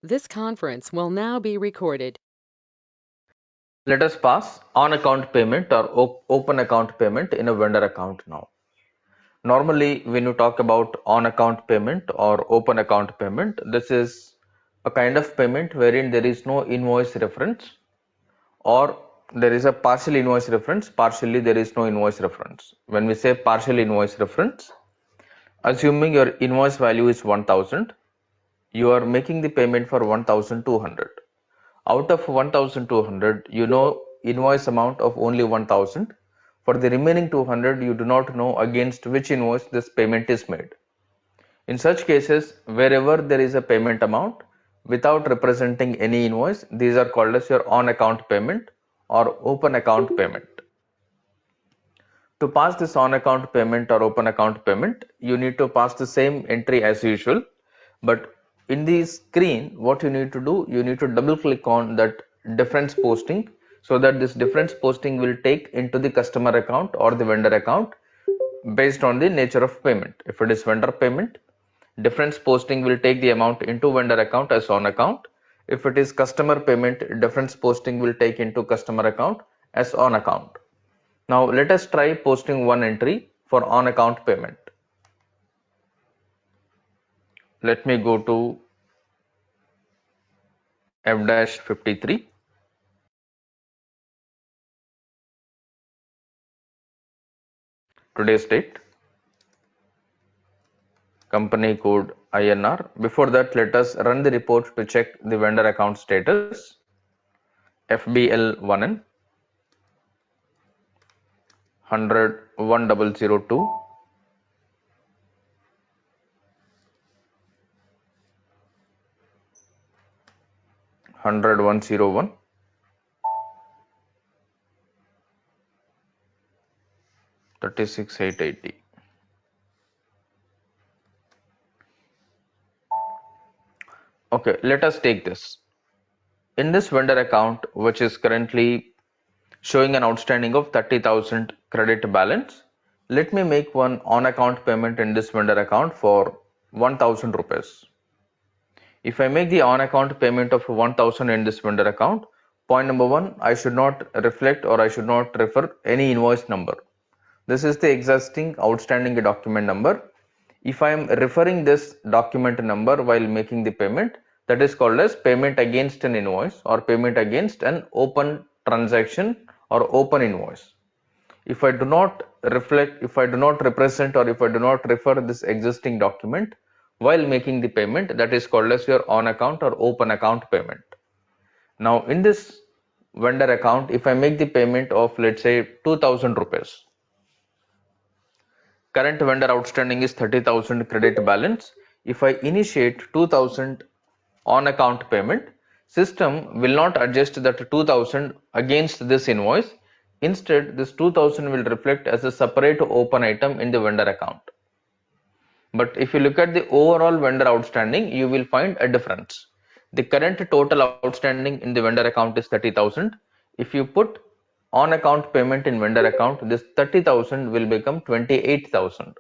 This conference will now be recorded. Let us pass on account payment or open account payment in a vendor account now. Normally, when you talk about on account payment or open account payment, this is a kind of payment wherein there is no invoice reference, or there is a partial invoice reference, partially there is no invoice reference. When we say partial invoice reference, assuming your invoice value is 1000, you are making the payment for 1200. Out of 1200, you know invoice amount of only 1000. For the remaining 200, you do not know against which invoice this payment is made. In such cases, wherever there is a payment amount without representing any invoice, these are called as your on account payment or open account payment. To pass this on account payment or open account payment, you need to pass the same entry as usual. But in the screen, what you need to do, you need to double click on that difference posting so that this difference posting will take into the customer account or the vendor account based on the nature of payment. If it is vendor payment, difference posting will take the amount into vendor account as on account. If it is customer payment, difference posting will take into customer account as on account. Now let us try posting one entry for on account payment. Let me go to F-53. Today's date, company code INR. Before that, let us run the report to check the vendor account status. FBL1N 100 1002 100 101 36880. Okay, let us take this. In this vendor account, which is currently showing an outstanding of 30,000 credit balance, let me make one on account payment in this vendor account for 1000 rupees. If I make the on account payment of 1000 in this vendor account, point number one, I should not reflect or I should not refer any invoice number. This is the existing outstanding document number. If I am referring this document number while making the payment, that is called as payment against an invoice or payment against an open transaction or open invoice. If I do not reflect, if I do not represent or if I do not refer this existing document while making the payment, that is called as your on account or open account payment. Now in this vendor account, if I make the payment of let's say 2000 rupees, current vendor outstanding is 30,000 credit balance. If I initiate 2000 on account payment, system will not adjust that 2000 against this invoice. Instead, this 2000 will reflect as a separate open item in the vendor account. But if you look at the overall vendor outstanding, you will find a difference. The current total outstanding in the vendor account is 30,000. If you put on account payment in vendor account, this 30,000 will become 28,000.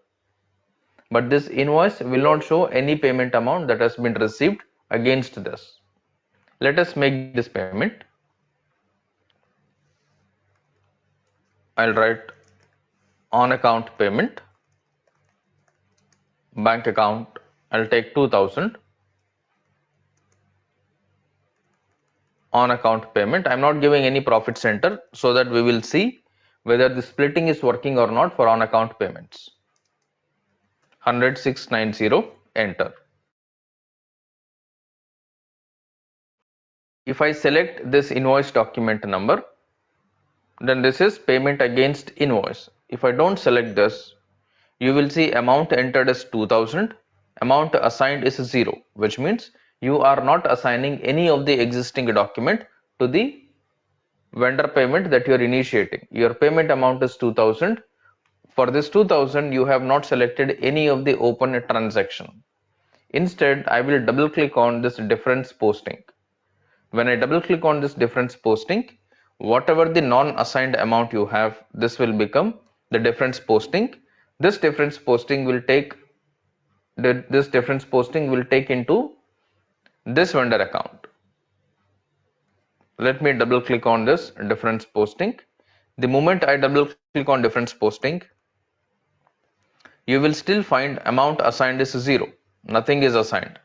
But this invoice will not show any payment amount that has been received against this. Let us make this payment. I'll write on account payment, bank account, I'll take 2000. On account payment, I'm not giving any profit center so that we will see whether the splitting is working or not for on account payments. 10690, enter. If I select this invoice document number, then this is payment against invoice. If I don't select this, you will see amount entered as 2000, amount assigned is 0, which means you are not assigning any of the existing document to the vendor payment that you are initiating. Your payment amount is 2000. For this 2000, you have not selected any of the open transaction. Instead, I will double click on this difference posting. When I double click on this difference posting, whatever the non-assigned amount you have, this will become the difference posting. This difference posting will take into this vendor account. Let me double click on this difference posting. The moment I double click on difference posting, you will still find amount assigned is 0. Nothing is assigned.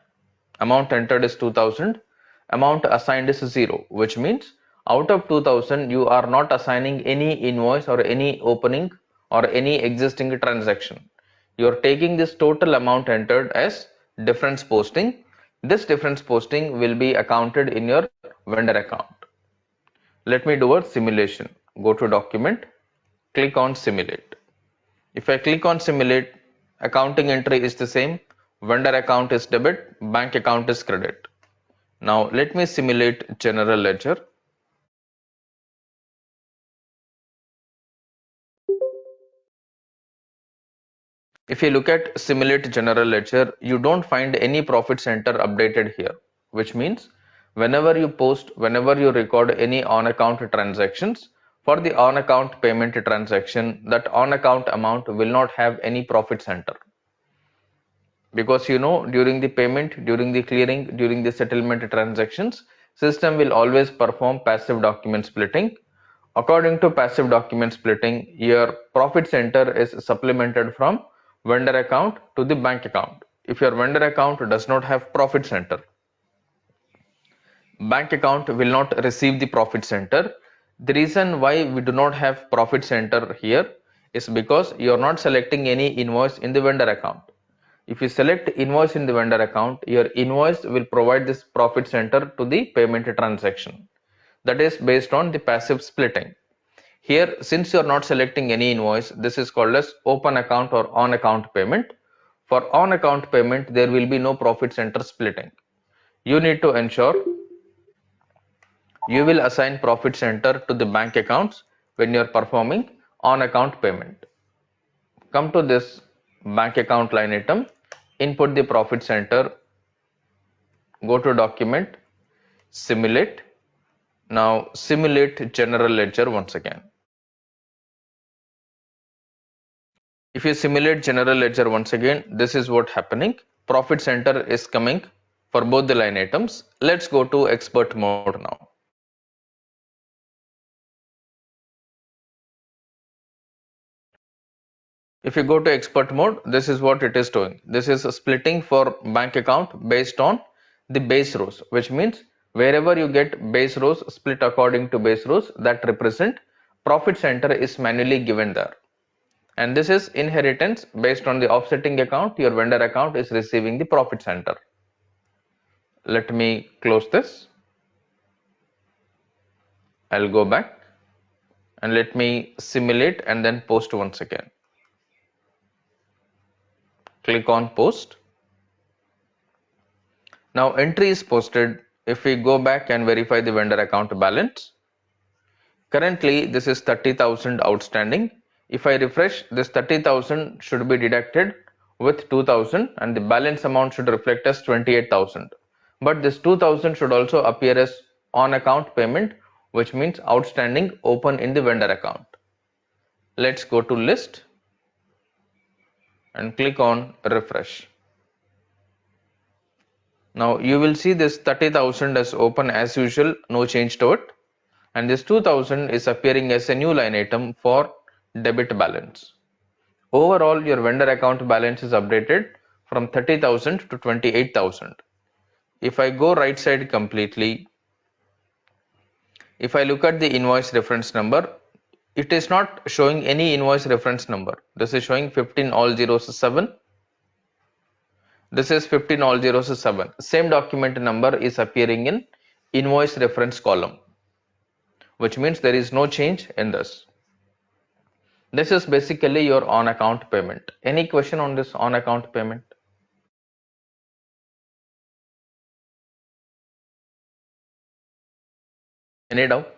Amount entered is 2000. Amount assigned is 0, which means out of 2000, you are not assigning any invoice or any opening or any existing transaction. You are taking this total amount entered as difference posting. This difference posting will be accounted in your vendor account. Let me do a simulation. Go to document, click on simulate. If I click on simulate, accounting entry is the same. Vendor account is debit, bank account is credit. Now let me simulate general ledger. If you look at simulate general ledger, you don't find any profit center updated here, which means whenever you post, whenever you record any on account transactions, for the on account payment transaction, that on account amount will not have any profit center. Because during the payment, during the clearing, during the settlement transactions, system will always perform passive document splitting. According to passive document splitting, your profit center is supplemented from vendor account to the bank account. If your vendor account does not have profit center, bank account will not receive the profit center. The reason why we do not have profit center here is because you are not selecting any invoice in the vendor account. If you select invoice in the vendor account, your invoice will provide this profit center to the payment transaction. That is based on the passive splitting. Here, since you are not selecting any invoice, this is called as open account or on account payment. For on account payment, there will be no profit center splitting. You need to ensure you will assign profit center to the bank accounts when you are performing on account payment. Come to this bank account line item, input the profit center, go to document, simulate. Now simulate general ledger once again. If you simulate general ledger once again, this is what happening. Profit center is coming for both the line items. Let's go to expert mode now. If you go to expert mode, this is what it is doing. This is splitting for bank account based on the base rows, which means wherever you get base rows split according to base rows that represent profit center is manually given there. And this is inheritance based on the offsetting account. Your vendor account is receiving the profit center. Let me close this. I'll go back and let me simulate and then post once again. Click on post. Now entry is posted. If we go back and verify the vendor account balance, currently this is 30,000 outstanding. If I refresh, this 30,000 should be deducted with 2,000 and the balance amount should reflect as 28,000. But this 2,000 should also appear as on account payment, which means outstanding open in the vendor account. Let's go to list and click on refresh. Now you will see this 30,000 as open as usual, no change to it, and this 2,000 is appearing as a new line item for debit balance. Overall, your vendor account balance is updated from 30,000 to 28,000. If I go right side completely, if I look at the invoice reference number, it is not showing any invoice reference number. This is showing 15 all zeros 7. This is 15 all zeros 7. Same document number is appearing in invoice reference column, which means there is no change in this. This is basically your on account payment. Any question on this on account payment? Any doubt?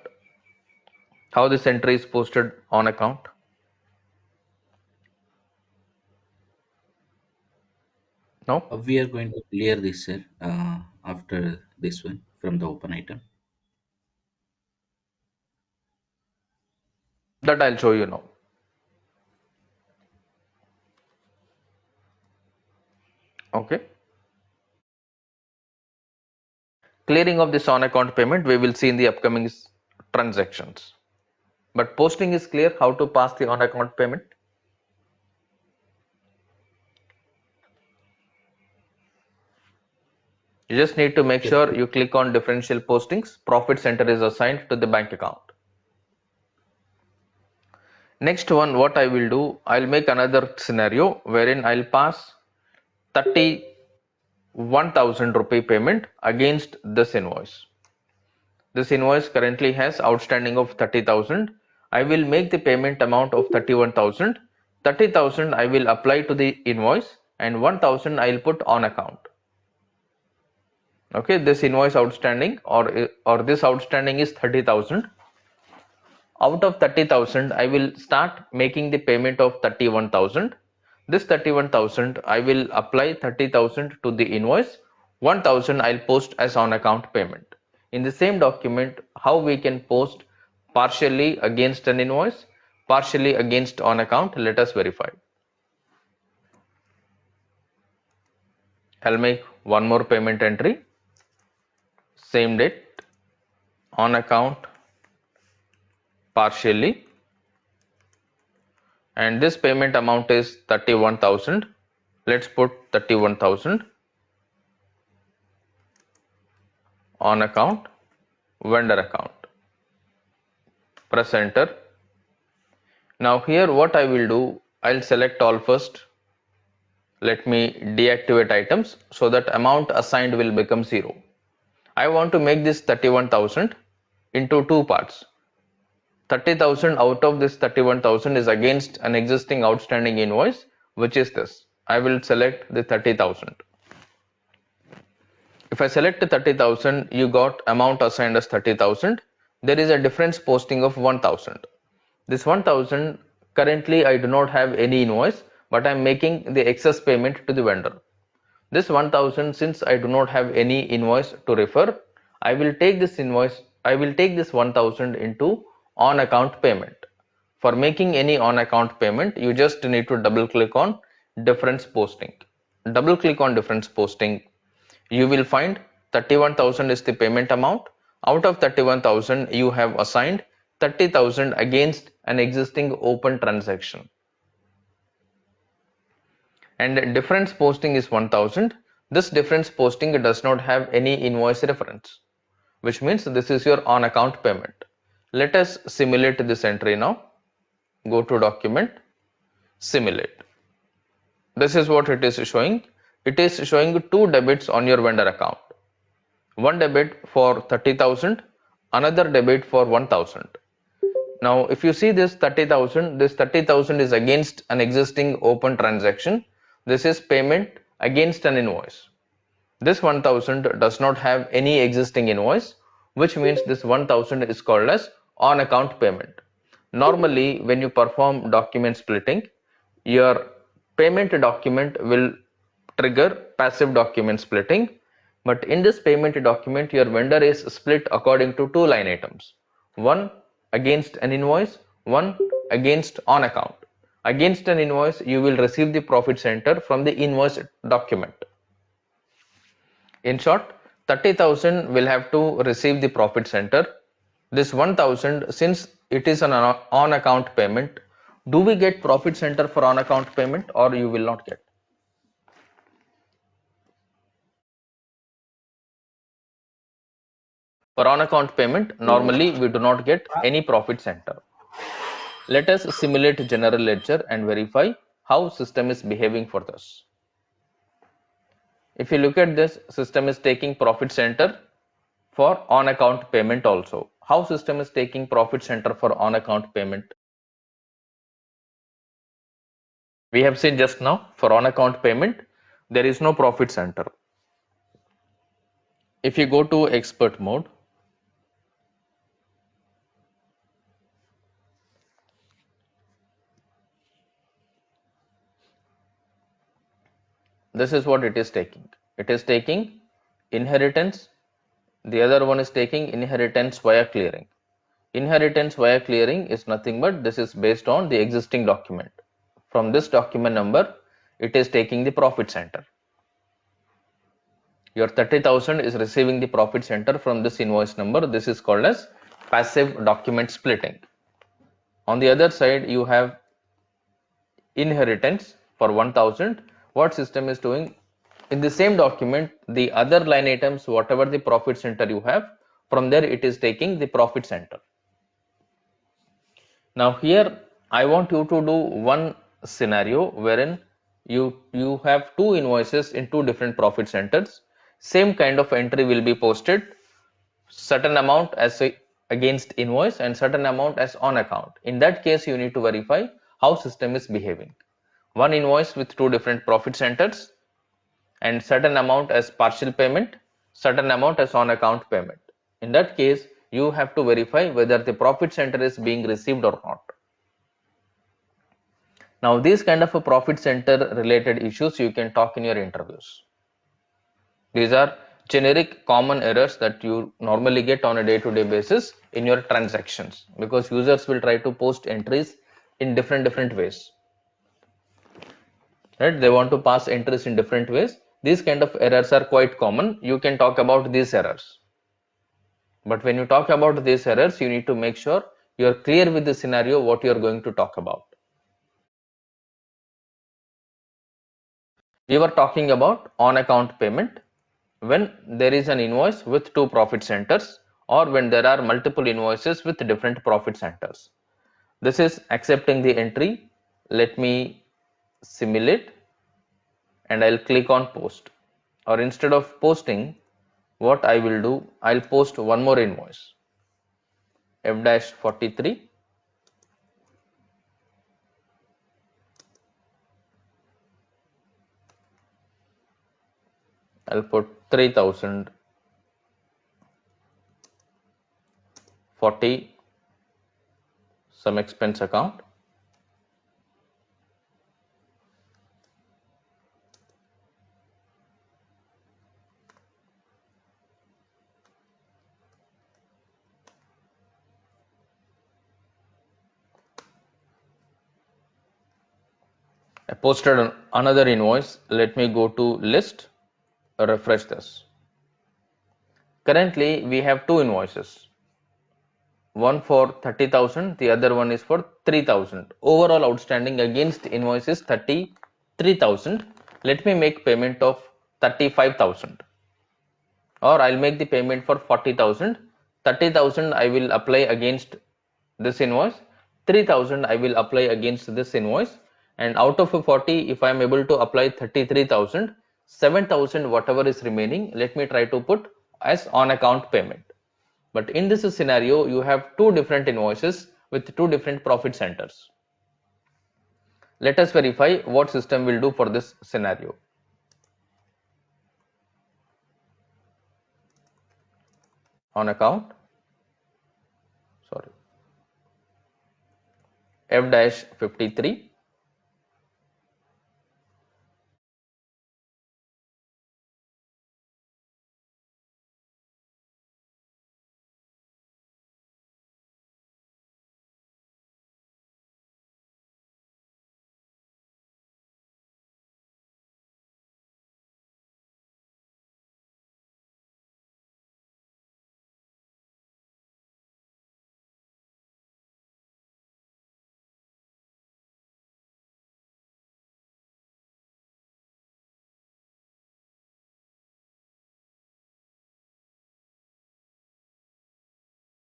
How this entry is posted on account? No? We are going to clear this, sir, after this one from the open item. That I'll show you now. Okay. Clearing of this on account payment we will see in the upcoming transactions. But posting is clear how to pass the on account payment. You just need to make Yes, sure sir. you click on differential postings. Profit center is assigned to the bank account. Next one, what I will do, I'll make another scenario wherein I'll pass 31,000 rupee payment against this invoice. This invoice currently has outstanding of 30,000. I will make the payment amount of 31,000. 30,000 I will apply to the invoice and 1,000 I'll put on account. Okay, this invoice outstanding or this outstanding is 30,000. Out of 30,000 I will start making the payment of 31,000. This 31,000 I will apply 30,000 to the invoice. 1,000 I'll post as on account payment. In the same document, how we can post partially against an invoice, partially against on account, let us verify. I'll make one more payment entry, same date, on account, partially, and this payment amount is 31,000. Let's put 31,000 on account, vendor account. Press enter. Now here what I will do, I'll select all first. Let me deactivate items so that amount assigned will become 0. I want to make this 31,000 into two parts. 30,000 out of this 31,000 is against an existing outstanding invoice, which is this. I will select the 30,000. If I select 30,000, you got amount assigned as 30,000. There is a difference posting of 1,000. This 1,000, currently I do not have any invoice, but I am making the excess payment to the vendor. This 1,000, since I do not have any invoice to refer, I will take this 1,000 into on account payment. For making any on account payment, you just need to double click on difference posting. Double click on difference posting. You will find 31,000 is the payment amount. Out of 31,000, you have assigned 30,000 against an existing open transaction. And difference posting is 1,000. This difference posting does not have any invoice reference, which means this is your on account payment. Let us simulate this entry now. Go to document, simulate. This is what it is showing. It is showing two debits on your vendor account. One debit for 30,000, another debit for 1,000. Now, if you see this 30,000 is against an existing open transaction. This is payment against an invoice. This 1,000 does not have any existing invoice, which means this 1,000 is called as on account payment. Normally, when you perform document splitting, your payment document will trigger passive document splitting. But in this payment document, your vendor is split according to two line items. One against an invoice, one against on account. Against an invoice, you will receive the profit center from the invoice document. In short, 30,000 will have to receive the profit center. This 1,000, since it is an on account payment, do we get profit center for on account payment or you will not get? For on account payment, normally we do not get any profit center. Let us simulate general ledger and verify how system is behaving for this. If you look at this, system is taking profit center for on account payment also. How system is taking profit center for on account payment? We have seen just now for on account payment, there is no profit center. If you go to expert mode, this is what it is taking. It is taking inheritance. The other one is taking inheritance via clearing. Inheritance via clearing is nothing but this is based on the existing document. From this document number, it is taking the profit center. Your 30,000 is receiving the profit center from this invoice number. This is called as passive document splitting. On the other side, you have inheritance for 1000. What system is doing? In the same document, the other line items, whatever the profit center you have, from there it is taking the profit center. Now here I want you to do one scenario wherein you have two invoices in two different profit centers. Same kind of entry will be posted, certain amount as against invoice and certain amount as on account. In that case, you need to verify how system is behaving. One invoice with two different profit centers and certain amount as partial payment, certain amount as on account payment. In that case, you have to verify whether the profit center is being received or not. Now, these kind of a profit center related issues you can talk in your interviews. These are generic common errors that you normally get on a day-to-day basis in your transactions, because users will try to post entries in different ways. Right? They want to pass entries in different ways. These kind of errors are quite common. You can talk about these errors. But when you talk about these errors, you need to make sure you are clear with the scenario what you are going to talk about. We were talking about on account payment when there is an invoice with two profit centers or when there are multiple invoices with different profit centers. This is accepting the entry. Let me simulate and I'll click on post. Or instead of posting, what I will do, I'll post one more invoice, F-43. I'll put 3,040 some expense account. I posted another invoice. Let me go to list, refresh this. Currently, we have two invoices. One for 30,000, the other one is for 3,000. Overall outstanding against invoice is 33,000. Let me make payment of 35,000. Or I'll make the payment for 40,000. 30,000 I will apply against this invoice. 3,000 I will apply against this invoice. And out of 40, if I am able to apply 33,000, 7,000 whatever is remaining, let me try to put as on account payment. But in this scenario, you have two different invoices with two different profit centers. Let us verify what system will do for this scenario. On account, sorry, F-53.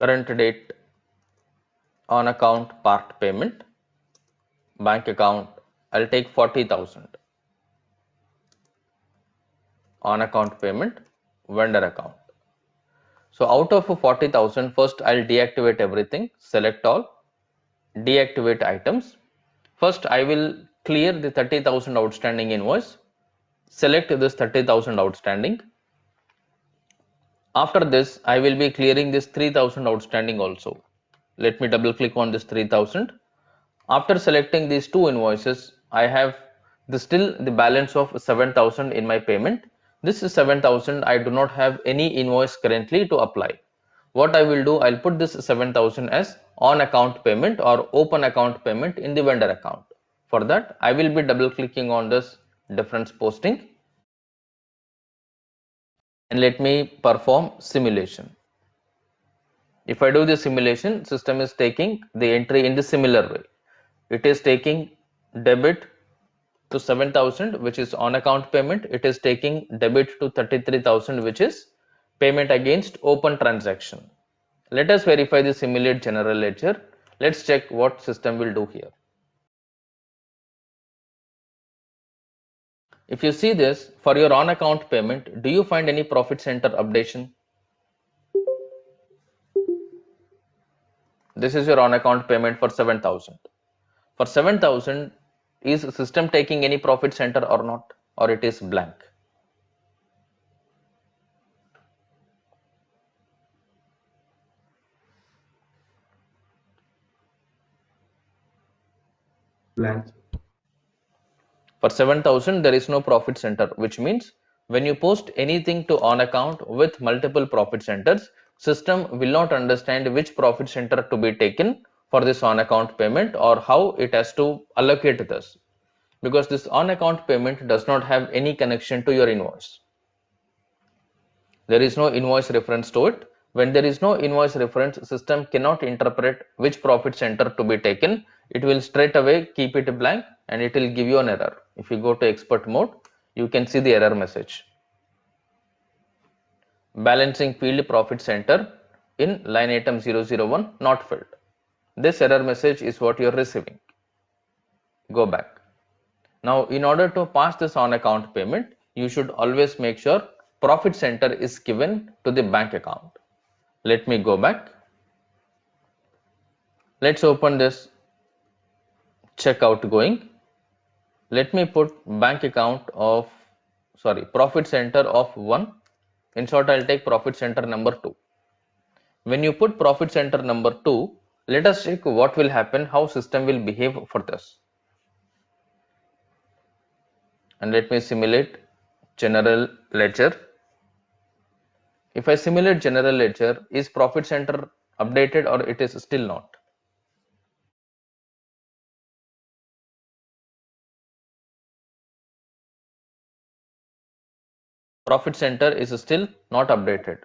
Current date on account part payment, bank account, I'll take 40,000. On account payment, vendor account. So out of 40,000, first I'll deactivate everything, select all, deactivate items. First I will clear the 30,000 outstanding invoice, select this 30,000 outstanding. After this, I will be clearing this 3,000 outstanding also. Let me double click on this 3,000. After selecting these two invoices, I have still the balance of 7,000 in my payment. This is 7,000. I do not have any invoice currently to apply. What I will do, I'll put this 7,000 as on account payment or open account payment in the vendor account. For that, I will be double clicking on this difference posting. and let me perform simulation. If I do the simulation, system is taking the entry in the similar way. It is taking debit to 7,000, which is on account payment. It is taking debit to 33,000, which is payment against open transaction. Let us verify the simulate general ledger. Let's check what system will do here. If you see this, for your on account payment, do you find any profit center updation? This is your on account payment for 7,000. For 7,000, is system taking any profit center or not? Or it is blank? Blank. For 7,000, there is no profit center, which means when you post anything to on account with multiple profit centers, system will not understand which profit center to be taken for this on account payment or how it has to allocate this, because this on account payment does not have any connection to your invoice. There is no invoice reference to it. When there is no invoice reference, system cannot interpret which profit center to be taken. It will straight away keep it blank and it will give you an error. If you go to expert mode, you can see the error message. Balancing field profit center in line item 001 not filled. This error message is what you are receiving. Go back. Now, in order to pass this on account payment, you should always make sure profit center is given to the bank account. Let me go back. Let's open this check outgoing. Let me put bank account of, profit center of 1. In short, I'll take profit center number 2. When you put profit center number 2, let us check what will happen, how system will behave for this. And let me simulate general ledger. If I simulate general ledger, is profit center updated or it is still not? Profit center is still not updated.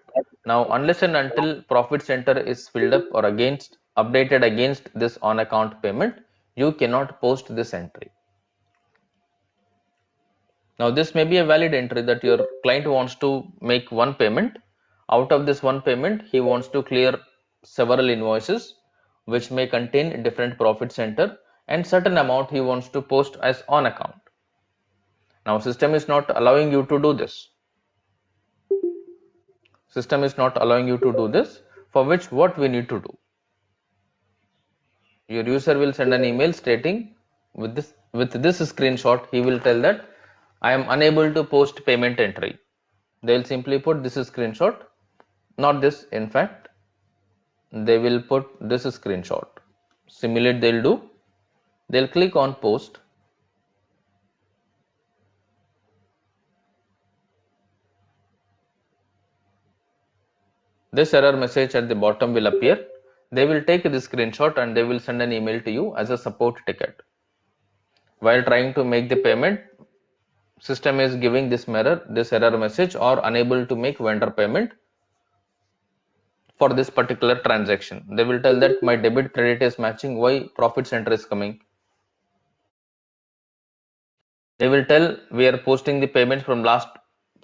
Now, unless and until profit center is filled up or against updated against this on account payment, you cannot post this entry. Now, this may be a valid entry that your client wants to make one payment. Out of this one payment, he wants to clear several invoices which may contain different profit center, and certain amount he wants to post as on account. Now, system is not allowing you to do this. System is not allowing you to do this, for which what we need to do? Your user will send an email stating with this screenshot, he will tell that I am unable to post payment entry. They will simply put this screenshot, not this, in fact, they will put this screenshot. Simulate they'll do, they'll click on post. This error message at the bottom will appear. They will take the screenshot and they will send an email to you as a support ticket. While trying to make the payment, system is giving this error message or unable to make vendor payment for this particular transaction. They will tell that my debit credit is matching, why profit center is coming. They will tell we are posting the payments from last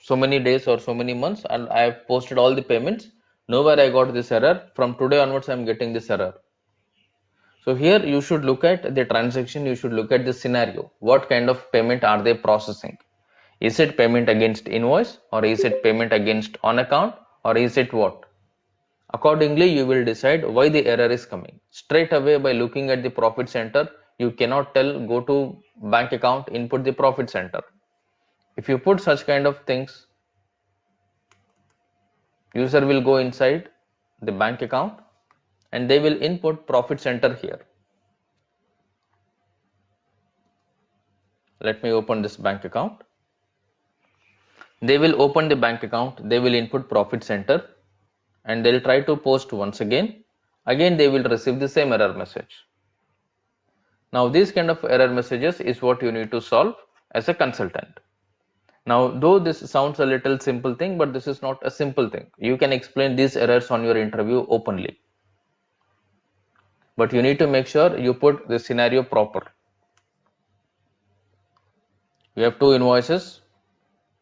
so many days or so many months and I have posted all the payments. Nowhere I got this error. From today onwards I am getting this error. So here you should look at the transaction, you should look at the scenario. What kind of payment are they processing? Is it payment against invoice or is it payment against on account or is it what? Accordingly, you will decide why the error is coming. Straight away by looking at the profit center, you cannot tell go to bank account, input the profit center. If you put such kind of things, user will go inside the bank account and they will input profit center here. Let me open this bank account. They will open the bank account, they will input profit center and they'll try to post once again. Again, they will receive the same error message. Now, these kind of error messages is what you need to solve as a consultant. Now, though this sounds a little simple thing, but this is not a simple thing. You can explain these errors on your interview openly. But you need to make sure you put the scenario proper. You have two invoices,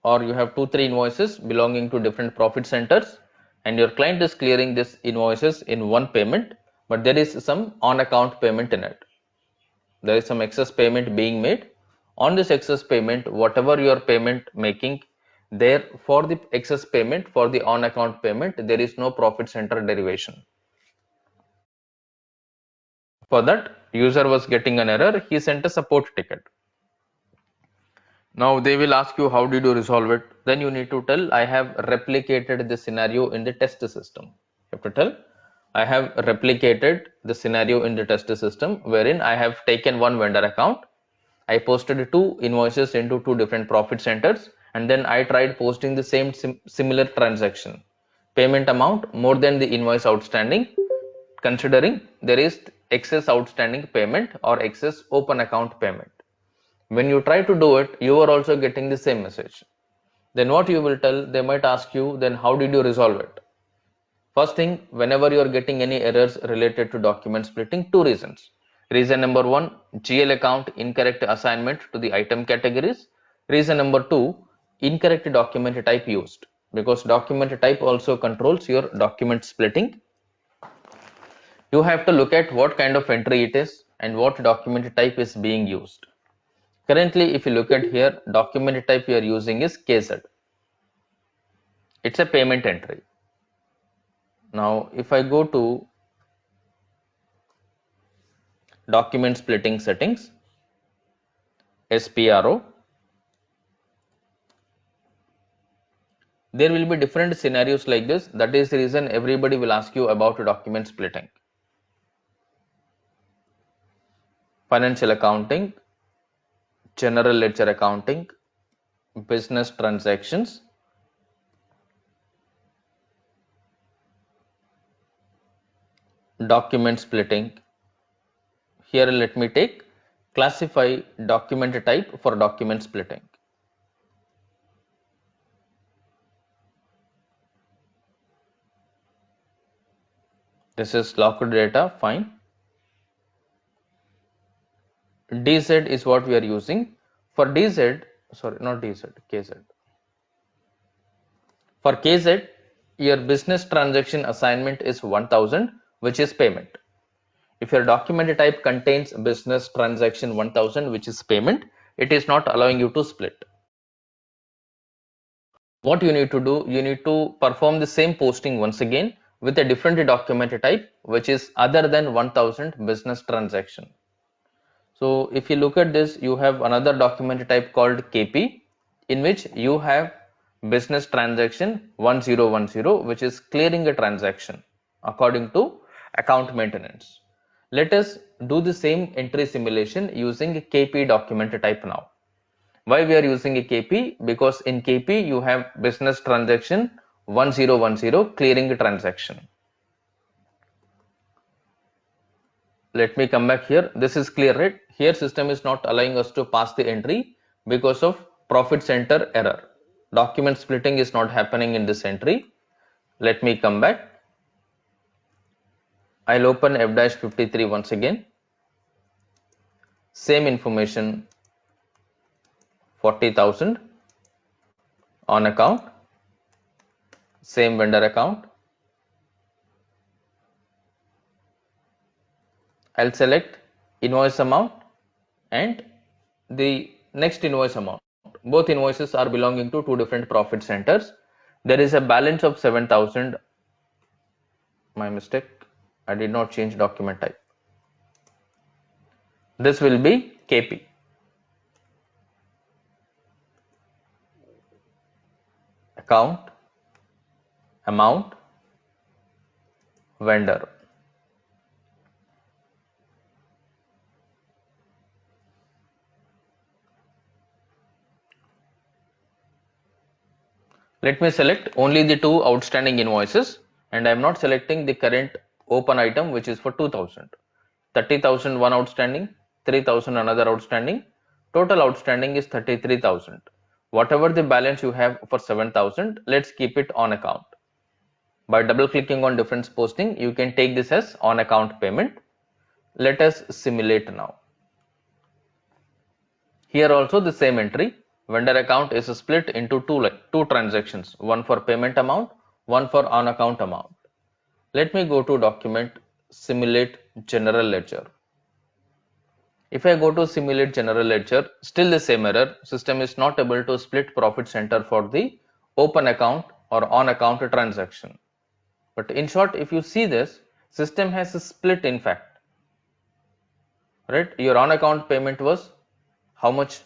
or you have three invoices belonging to different profit centers, and your client is clearing these invoices in one payment, but there is some on account payment in it. There is some excess payment being made. On this excess payment, whatever your payment making, there for the excess payment, for the on account payment, there is no profit center derivation. For that, user was getting an error. He sent a support ticket. Now they will ask you, how did you resolve it? Then you need to tell, I have replicated the scenario in the test system. You have to tell, I have replicated the scenario in the test system, wherein I have taken one vendor account. I posted two invoices into two different profit centers, and then I tried posting the same similar transaction. Payment amount more than the invoice outstanding, considering there is excess outstanding payment or excess open account payment. When you try to do it, you are also getting the same message. Then what you will tell, they might ask you, then how did you resolve it? First thing, whenever you are getting any errors related to document splitting, two reasons. Reason number one, GL account incorrect assignment to the item categories. Reason number two, incorrect document type used, because document type also controls your document splitting. You have to look at what kind of entry it is and what document type is being used. Currently, if you look at here, document type we are using is KZ. It's a payment entry. Now, if I go to document splitting settings, SPRO, there will be different scenarios like this. That is the reason everybody will ask you about document splitting. Financial accounting, general ledger accounting, business transactions, document splitting. Here let me take classify document type for document splitting. This is locked data, fine. DZ is what we are using. For DZ, sorry, not DZ, KZ. For KZ, your business transaction assignment is 1000, which is payment. If your document type contains business transaction 1000, which is payment, it is not allowing you to split. What you need to do, you need to perform the same posting once again with a different document type, which is other than 1000 business transaction. So if you look at this, you have another document type called KP, in which you have business transaction 1010, which is clearing a transaction according to account maintenance. Let us do the same entry simulation using KP document type now. Why we are using a KP? Because in KP you have business transaction 1010 clearing a transaction. Let me come back here. This is clear, right? Here system is not allowing us to pass the entry because of profit center error. Document splitting is not happening in this entry. Let me come back. I'll open F-53 once again. Same information, 40,000 on account, same vendor account. I'll select invoice amount and the next invoice amount. Both invoices are belonging to two different profit centers. There is a balance of 7,000. My mistake. I did not change document type. This will be KP. Account, amount, vendor. Let me select only the two outstanding invoices, and I am not selecting the current open item, which is for 2000. 30,000 one outstanding, 3,000 another outstanding. Total outstanding is 33,000. Whatever the balance you have for 7,000, let's keep it on account. By double clicking on difference posting, you can take this as on account payment. Let us simulate now. Here also the same entry, vendor account is split into two transactions, one for payment amount, one for on account amount. Let me go to document, simulate general ledger. If I go to simulate general ledger, still the same error, system is not able to split profit center for the open account or on account transaction. But in short, if you see this, system has a split in fact, right? Your on account payment was how much?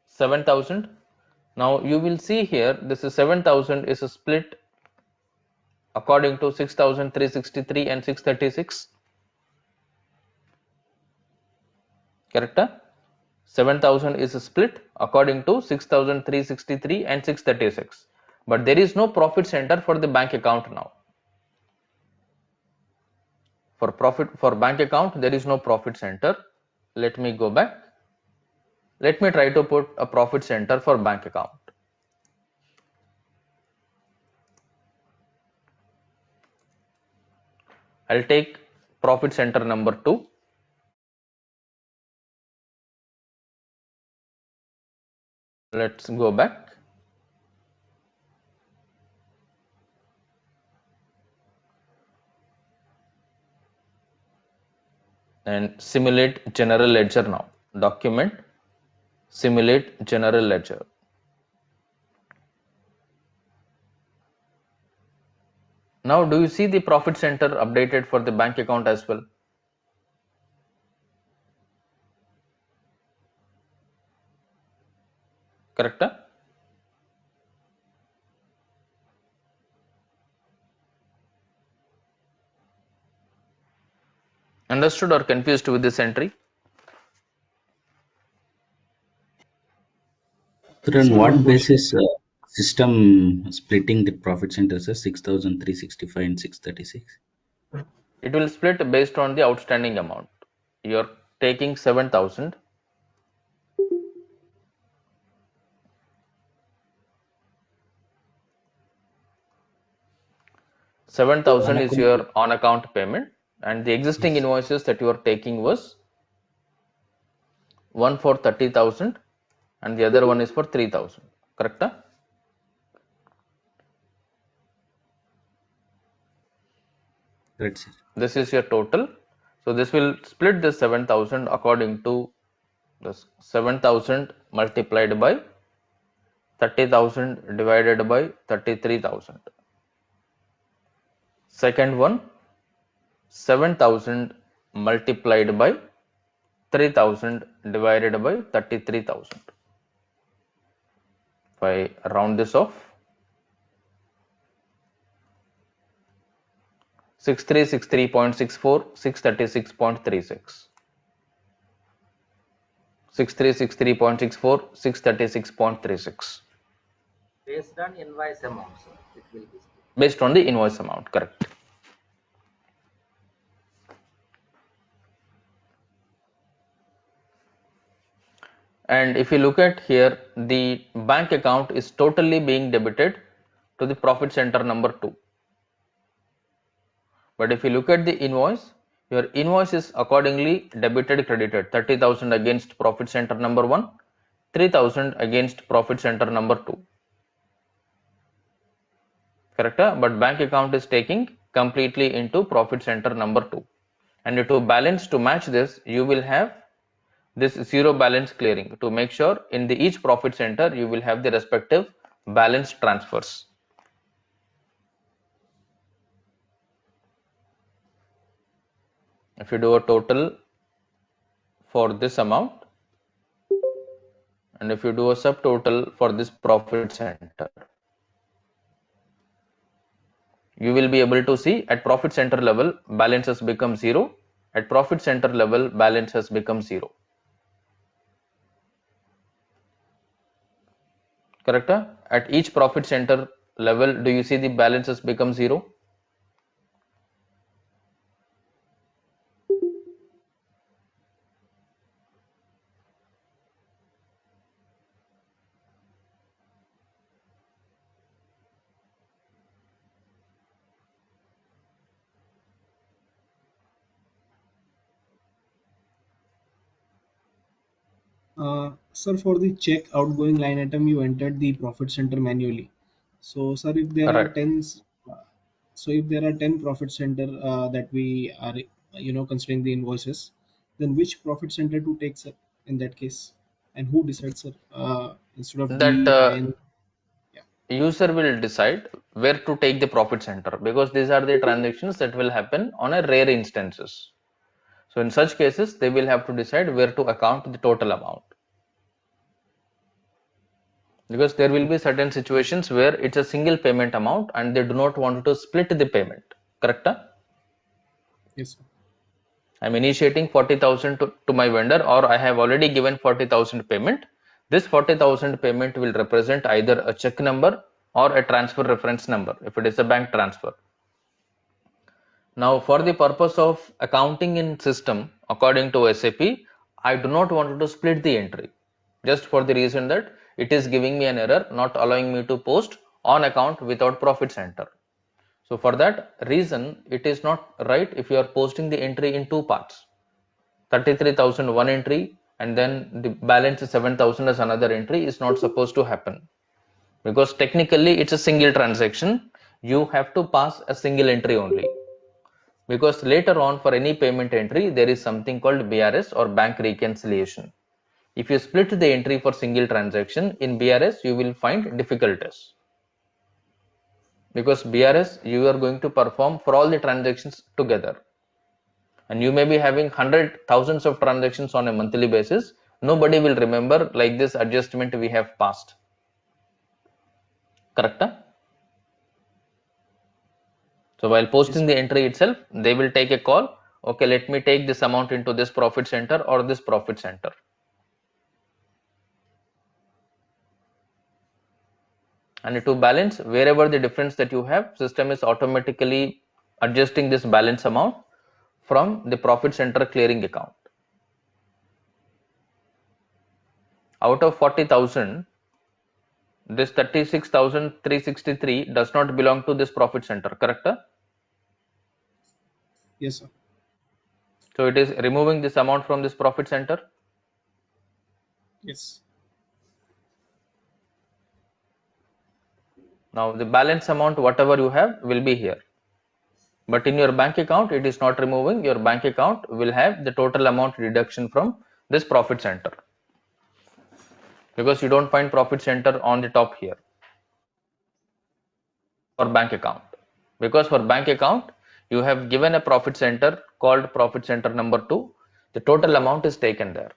7,000. Now you will see here, this is 7,000 is a split according to 6,363 and 636. Correct? 7,000 is a split according to 6,363 and 636. But there is no profit center for the bank account now. For bank account, there is no profit center. Let me go back. Let me try to put a profit center for bank account. I'll take profit center number 2. Let's go back. And simulate general ledger now. Document, simulate general ledger. Now do you see the profit center updated for the bank account as well? Correct? Understood or confused with this entry? So on what basis system splitting the profit centers as 6,365 and 636? It will split based on the outstanding amount. You're taking 7,000. 7,000 On is account. your on account payment, and the existing Yes. invoices that you are taking was one for 30,000 and the other one is for 3,000. Correct? Right, sir. This is your total. So this will split the 7,000 according to this 7,000 multiplied by 30,000 divided by 33,000. Second one, 7,000 multiplied by 3,000 divided by 33,000. If I round this off, 6363.64, 636.36. 6363.64, 636.36. Based on invoice amount, sir, it will be split. Based on the invoice amount, correct. And if you look at here, the bank account is totally being debited to the profit center number 2. But if you look at the invoice, your invoice is accordingly debited credited 30,000 against profit center number 1, 3,000 against profit center number 2. Correct? But bank account is taking completely into profit center number 2. And to balance, to match this, you will have this zero balance clearing to make sure in the each profit center you will have the respective balance transfers. If you do a total for this amount and if you do a subtotal for this profit center, you will be able to see at profit center level balance has become 0, at profit center level balance has become 0. Correct? At each profit center level, do you see the balance has become 0? Sir, for the check outgoing line item, you entered the profit center manually. So, sir, if there are Right. 10, uh, so if there are 10 profit center that we are, considering the invoices, then which profit center to take, sir, in that case? And who decides, sir, instead of That B, I, N? Yeah. user will decide where to take the profit center, because these are the transactions that will happen on a rare instances. So in such cases, they will have to decide where to account the total amount, because there will be certain situations where it's a single payment amount and they do not want to split the payment. Correct? Yes, sir. I'm initiating 40,000 to my vendor, or I have already given 40,000 payment. This 40,000 payment will represent either a check number or a transfer reference number if it is a bank transfer. Now, for the purpose of accounting in system, according to SAP, I do not want to split the entry, just for the reason that it is giving me an error, not allowing me to post on account without profit center. So for that reason, it is not right if you are posting the entry in two parts. 33,000 one entry and then the balance 7,000 as another entry is not supposed to happen, because technically it's a single transaction. You have to pass a single entry only, because later on for any payment entry there is something called BRS or bank reconciliation. If you split the entry for single transaction in BRS, you will find difficulties, because BRS you are going to perform for all the transactions together, and you may be having hundred thousands of transactions on a monthly basis. Nobody will remember like this adjustment we have passed. Correct? So while Yes, posting sir. the entry itself, they will take a call. Okay, let me take this amount into this profit center or this profit center. And to balance wherever the difference that you have, system is automatically adjusting this balance amount from the profit center clearing account. Out of 40,000, this 36,363 does not belong to this profit center. Correct? Yes, sir. So it is removing this amount from this profit center. Yes. Now the balance amount whatever you have will be here, but in your bank account it is not removing. Your bank account will have the total amount deduction from this profit center, because you don't find profit center on the top here for bank account, because for bank account you have given a profit center called profit center number 2. The total amount is taken there.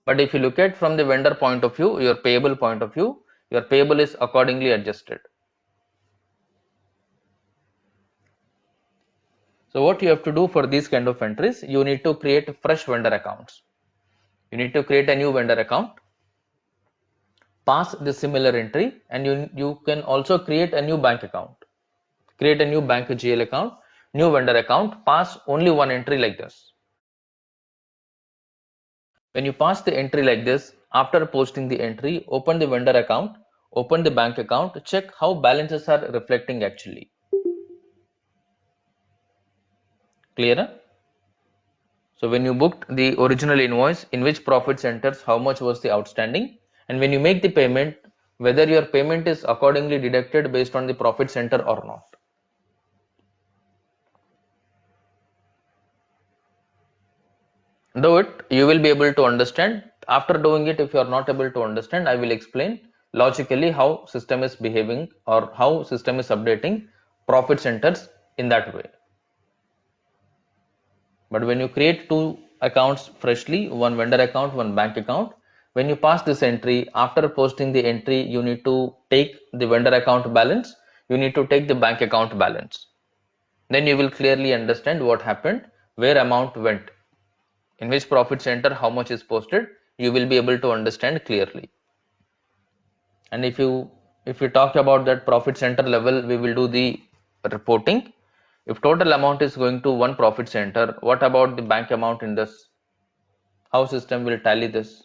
But if you look at from the vendor point of view, your payable point of view, your payable is accordingly adjusted. So what you have to do for these kind of entries, you need to create fresh vendor accounts. You need to create a new vendor account, pass the similar entry, and you can also create a new bank account. Create a new bank GL account, new vendor account, pass only one entry like this. When you pass the entry like this, after posting the entry, open the vendor account, open the bank account, check how balances are reflecting actually. Clear? So when you booked the original invoice, in which profit centers, how much was the outstanding, and when you make the payment, whether your payment is accordingly deducted based on the profit center or not. Do it, you will be able to understand. After doing it, if you are not able to understand, I will explain logically how system is behaving or how system is updating profit centers in that way. But when you create two accounts freshly, one vendor account, one bank account, when you pass this entry, after posting the entry, you need to take the vendor account balance, you need to take the bank account balance. Then you will clearly understand what happened, where amount went, in which profit center, how much is posted, you will be able to understand clearly. And if you talk about that profit center level, we will do the reporting. If total amount is going to one profit center, what about the bank amount in this? How system will tally this?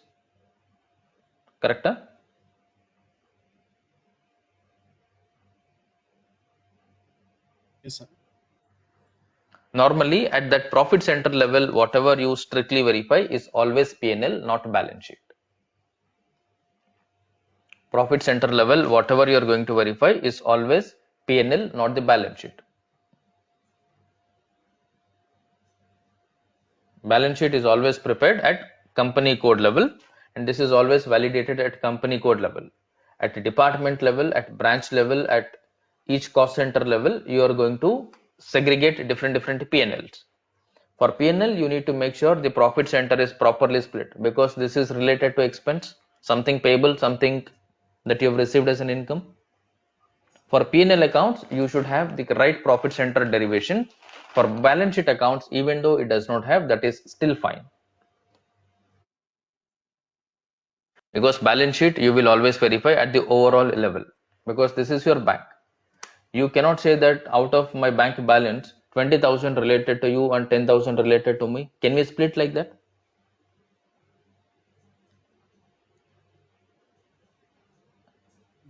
Correct? Yes, sir. Normally at that profit center level, whatever you strictly verify is always P&L, not balance sheet. Profit center level, whatever you are going to verify is always P&L, not the balance sheet. Balance sheet is always prepared at company code level, and this is always validated at company code level. At department level, at branch level, at each cost center level, you are going to segregate different P&Ls. For P&L, you need to make sure the profit center is properly split, because this is related to expense, something payable, something that you have received as an income. For P&L accounts, you should have the right profit center derivation. For balance sheet accounts, even though it does not have, that is still fine. Because balance sheet, you will always verify at the overall level, because this is your bank. You cannot say that out of my bank balance, 20,000 related to you and 10,000 related to me. Can we split like that?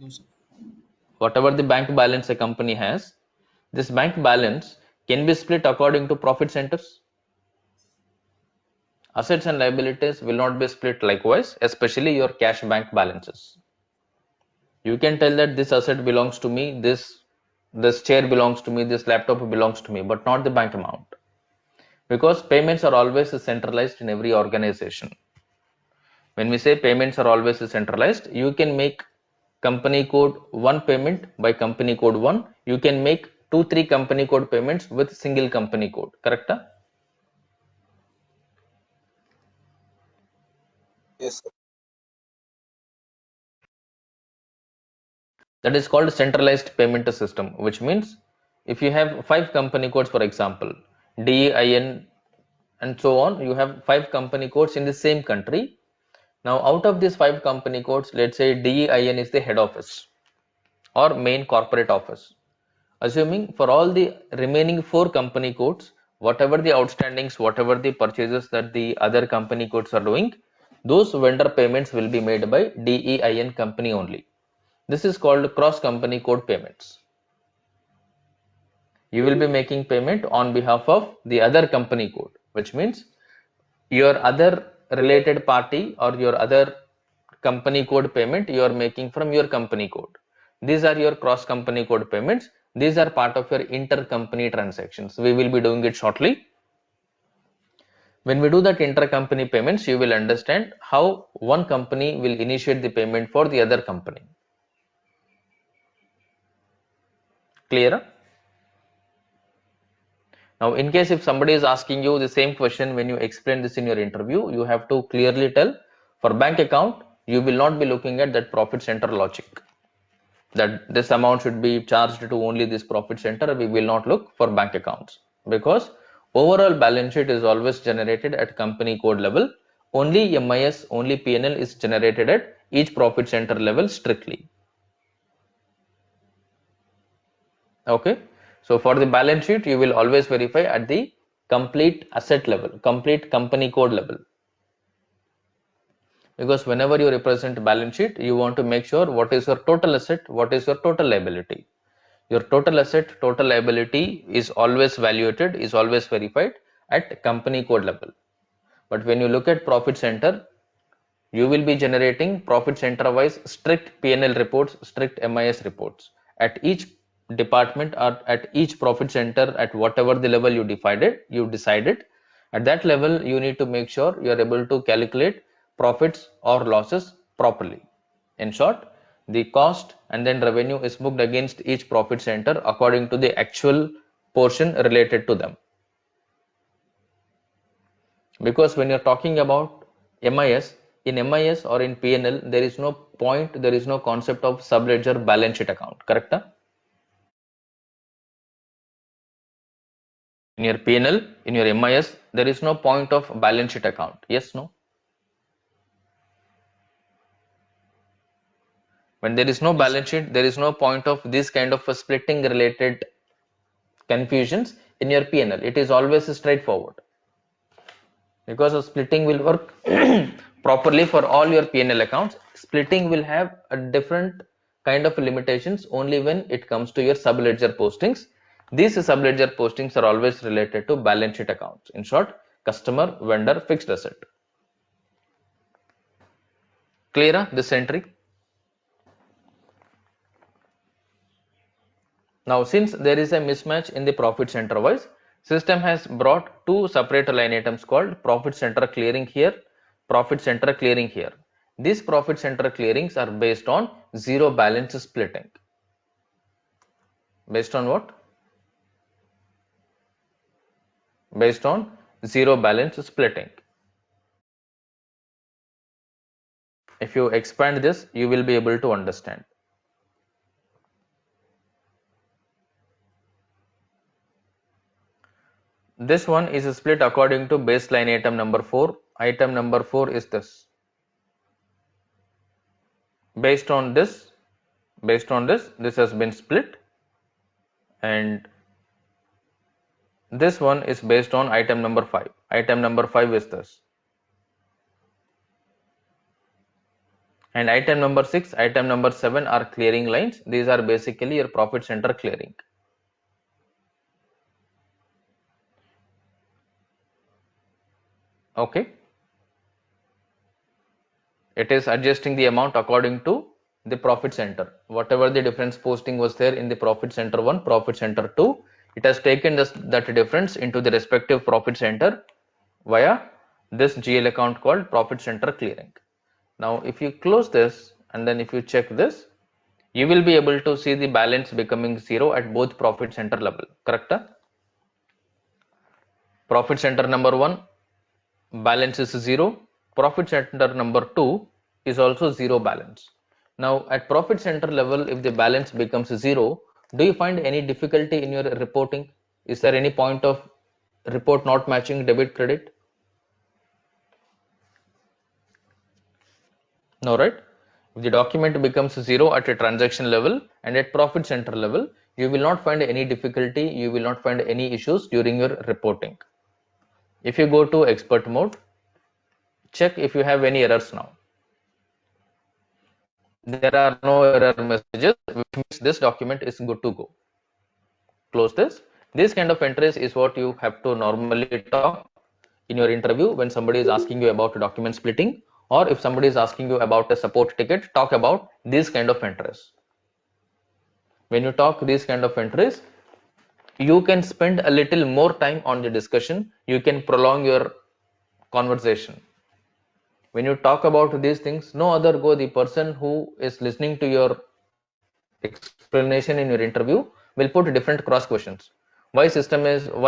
No, sir. Whatever the bank balance a company has, this bank balance can be split according to profit centers. Assets and liabilities will not be split likewise, especially your cash bank balances. You can tell that this asset belongs to me, this chair belongs to me, this laptop belongs to me, but not the bank amount. Because payments are always centralized in every organization. When we say payments are always centralized, you can make company code 1 payment by company code 1. You can make 2-3 company code payments with single company code. Correct? Yes, sir. That is called centralized payment system, which means if you have 5 company codes, for example, DEIN and so on, you have 5 company codes in the same country. Now, out of these 5 company codes, let's say DEIN is the head office or main corporate office. Assuming for all the remaining 4 company codes, whatever the outstandings, whatever the purchases that the other company codes are doing, those vendor payments will be made by DEIN company only. This is called cross company code payments. You will be making payment on behalf of the other company code, which means your other related party or your other company code payment you are making from your company code. These are your cross company code payments. These are part of your intercompany transactions. We will be doing it shortly. When we do that intercompany payments, you will understand how one company will initiate the payment for the other company. Clear? Now, in case if somebody is asking you the same question when you explain this in your interview, you have to clearly tell, for bank account, you will not be looking at that profit center logic, that this amount should be charged to only this profit center. We will not look for bank accounts, because overall balance sheet is always generated at company code level. Only MIS, only P&L is generated at each profit center level strictly. Okay, so for the balance sheet, you will always verify at the complete asset level, complete company code level. Because whenever you represent balance sheet, you want to make sure what is your total asset, what is your total liability. Your total asset, total liability is always valuated, is always verified at company code level. But when you look at profit center, you will be generating profit center wise strict P&L reports, strict MIS reports at each department or at each profit center at whatever the level you decided. At that level, you need to make sure you are able to calculate profits or losses properly. In short, the cost and then revenue is booked against each profit center according to the actual portion related to them. Because when you're talking about MIS, in MIS or in P&L, there is no point, there is no concept of subledger balance sheet account, correct? In your P&L, in your MIS, there is no point of balance sheet account. Yes, no? When there is no Yes, sir. balance sheet, there is no point of this kind of a splitting related confusions in your P&L. It is always straightforward, because of splitting will work properly for all your P&L accounts. Splitting will have a different kind of limitations only when it comes to your subledger postings. These subledger postings are always related to balance sheet accounts. In short, customer, vendor, fixed asset. Clear this entry? Now, since there is a mismatch in the profit center wise, system has brought two separate line items called profit center clearing here, profit center clearing here. These profit center clearings are based on zero balance splitting. Based on what? Based on zero balance splitting. If you expand this, you will be able to understand. This one is split according to baseline item number 4. Item number 4 is this. Based on this, this has been split, and this one is based on item number 5. Item number 5 is this. And item number 6, item number 7 are clearing lines. These are basically your profit center clearing. Okay. It is adjusting the amount according to the profit center. Whatever the difference posting was there in the profit center 1, profit center 2, it has taken that difference into the respective profit center via this GL account called profit center clearing. Now, if you close this and then if you check this, you will be able to see the balance becoming 0 at both profit center level. Correct? Profit center number 1 balance is 0. Profit center number 2 is also 0 balance. Now, at profit center level, if the balance becomes 0, do you find any difficulty in your reporting? Is there any point of report not matching debit credit? No, right? If the document becomes 0 at a transaction level and at profit center level, you will not find any difficulty, you will not find any issues during your reporting. If you go to expert mode, check if you have any errors now. There are no error messages, which means this document is good to go. Close this. This kind of entries is what you have to normally talk in your interview when somebody is asking you about document splitting, or if somebody is asking you about a support ticket, talk about these kind of entries. When you talk these kind of entries, you can spend a little more time on the discussion. You can prolong your conversation. When you talk about these things, no other go the person who is listening to your explanation in your interview will put different cross questions. Why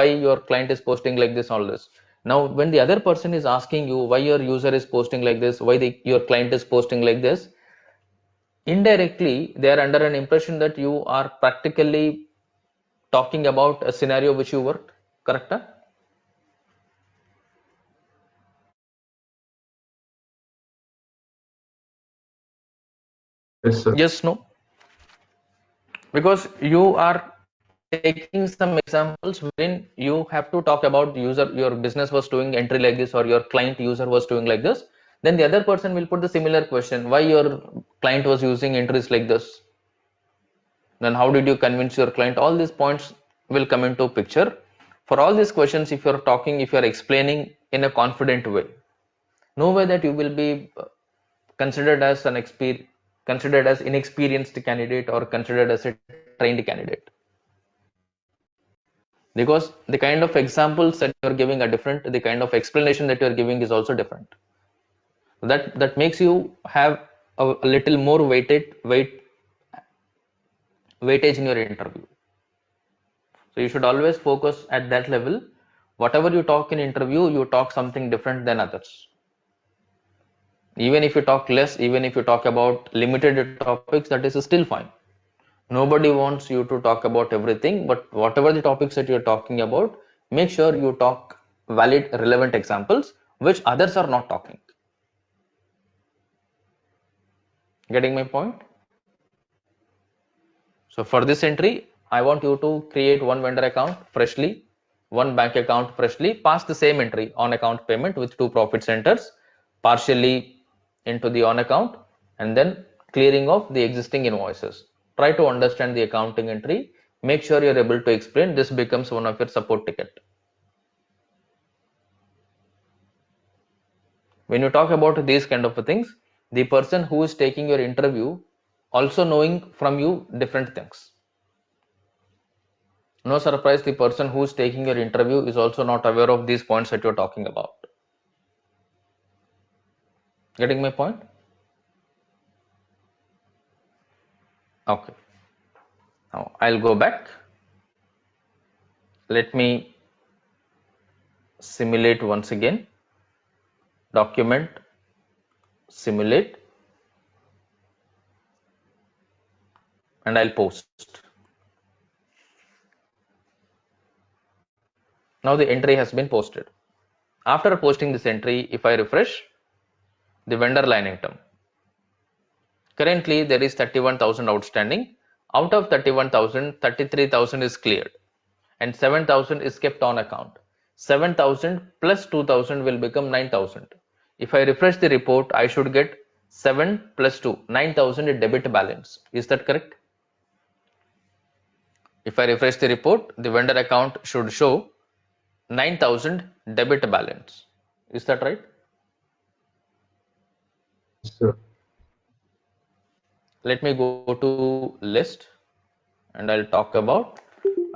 your client is posting like this, all this. Now, when the other person is asking you why your user is posting like this, why your client is posting like this, indirectly they are under an impression that you are practically talking about a scenario which you worked. Correct? Yes, sir. Yes, no, because you are taking some examples wherein you have to talk about your business was doing entry like this, or your client user was doing like this. Then the other person will put the similar question, why your client was using entries like this. Then how did you convince your client? All these points will come into picture. For all these questions, if you're talking, if you're explaining in a confident way, no way that you will be considered as considered as inexperienced candidate or considered as a trained candidate, because the kind of examples that you're giving are different, the kind of explanation that you're giving is also different. That makes you have a little more weightage in your interview. So you should always focus at that level. Whatever you talk in interview, you talk something different than others. Even if you talk less, even if you talk about limited topics, that is still fine. Nobody wants you to talk about everything, but whatever the topics that you're talking about, make sure you talk valid, relevant examples which others are not talking. Getting my point? So for this entry, I want you to create one vendor account freshly, one bank account freshly, pass the same entry on account payment with two profit centers partially into the on account, and then clearing of the existing invoices. Try to understand the accounting entry make sure you're able to explain. This becomes one of your support ticket. When you talk about these kind of things, the person who is taking your interview also knowing from you different things. No surprise, the person who is taking your interview is also not aware of these points that you're talking about. Getting my point? Okay. Now I'll go back. Let me simulate once again. Document, simulate, and I'll post. Now the entry has been posted. After posting this entry, if I refresh the vendor line item, currently there is 31,000 outstanding. Out of 31,000, 33,000 is cleared and 7,000 is kept on account. 7,000 plus 2,000 will become 9,000. If I refresh the report, I should get 7 plus 2, 9,000 debit balance. Is that correct? If I refresh the report, the vendor account should show 9,000 debit balance. Is that right? So Let me go to list and I'll talk about,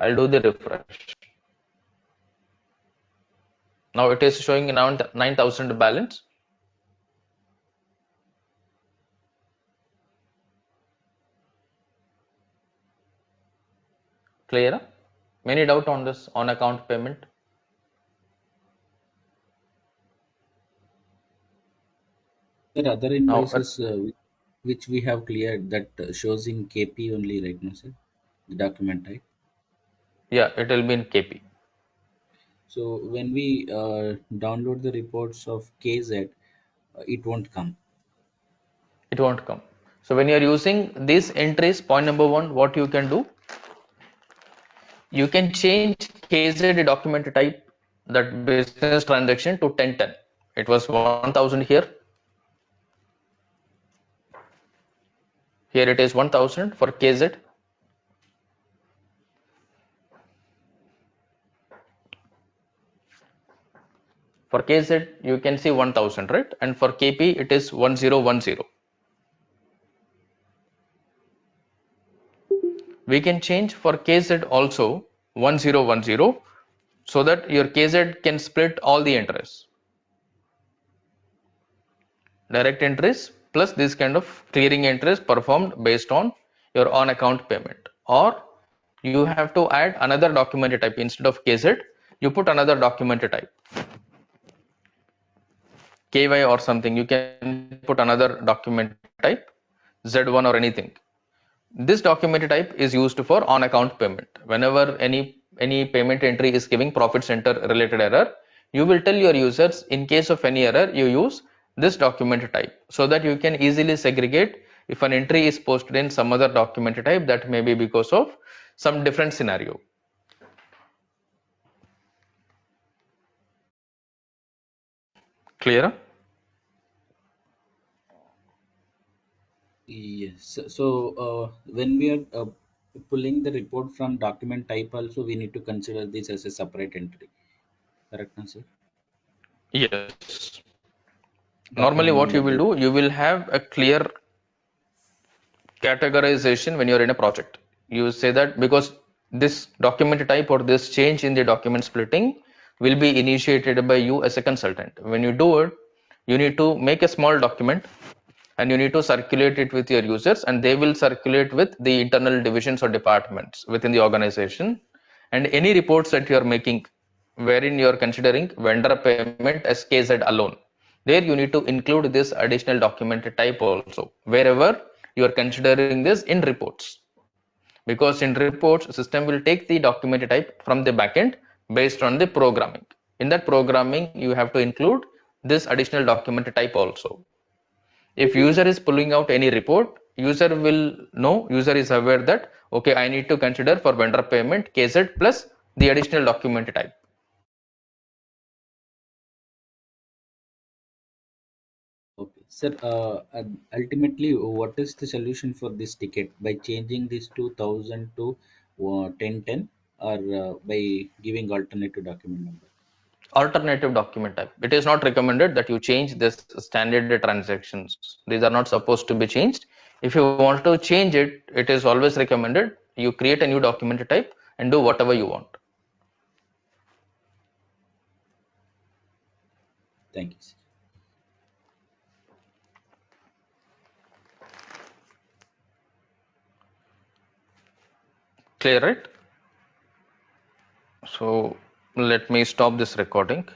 I'll do the refresh. Now it is showing around 9,000 balance. Clear? Any doubt on this on account payment? there are other Now, invoices which we have cleared that shows in KP only right now, sir. The document type. yeah, it will be in KP. So when we download the reports of KZ, it won't come. It won't come. So when you are using these entries, point number one, what you can do, you can change KZ document type, that business transaction, to 1010. It was 1,000 here. Here it is 1,000 for KZ. For KZ, you can see 1,000, right? And for KP, it is 1010. We can change for KZ also 1010 so that your KZ can split all the entries. Direct entries plus this kind of clearing entries performed based on your on account payment. Or you have to add another document type. Instead of KZ, you put another document type, KY or something. You can put another document type, Z1 or anything. This document type is used for on account payment. Whenever any payment entry is giving profit center related error, you will tell your users, in case of any error, you use this document type, so that you can easily segregate if an entry is posted in some other document type, that may be because of some different scenario. Clear? Yes. So when we are pulling the report from document type, also we need to consider this as a separate entry. Correct, no, sir? Yes. Normally Document what you number will date. do, you will have a clear categorization when you're in a project. You say that because this document type or this change in the document splitting will be initiated by you as a consultant. When you do it, you need to make a small document and you need to circulate it with your users, and they will circulate with the internal divisions or departments within the organization. And any reports that you are making wherein you are considering vendor payment as KZ alone, there you need to include this additional document type also wherever you are considering this in reports, because in reports system will take the document type from the backend based on the programming. In that programming you have to include this additional document type also. If user is pulling out any report, user will know, user is aware that okay, I need to consider for vendor payment KZ plus the additional document type. Okay, sir. Ultimately, what is the solution for this ticket by changing this 2,000 to 1010 or by giving alternative document number? Alternative document type. It is not recommended that you change this standard transactions. These are not supposed to be changed. If you want to change it, it is always recommended you create a new document type and do whatever you want. Thank you, sir. Clear, right? So let me stop this recording.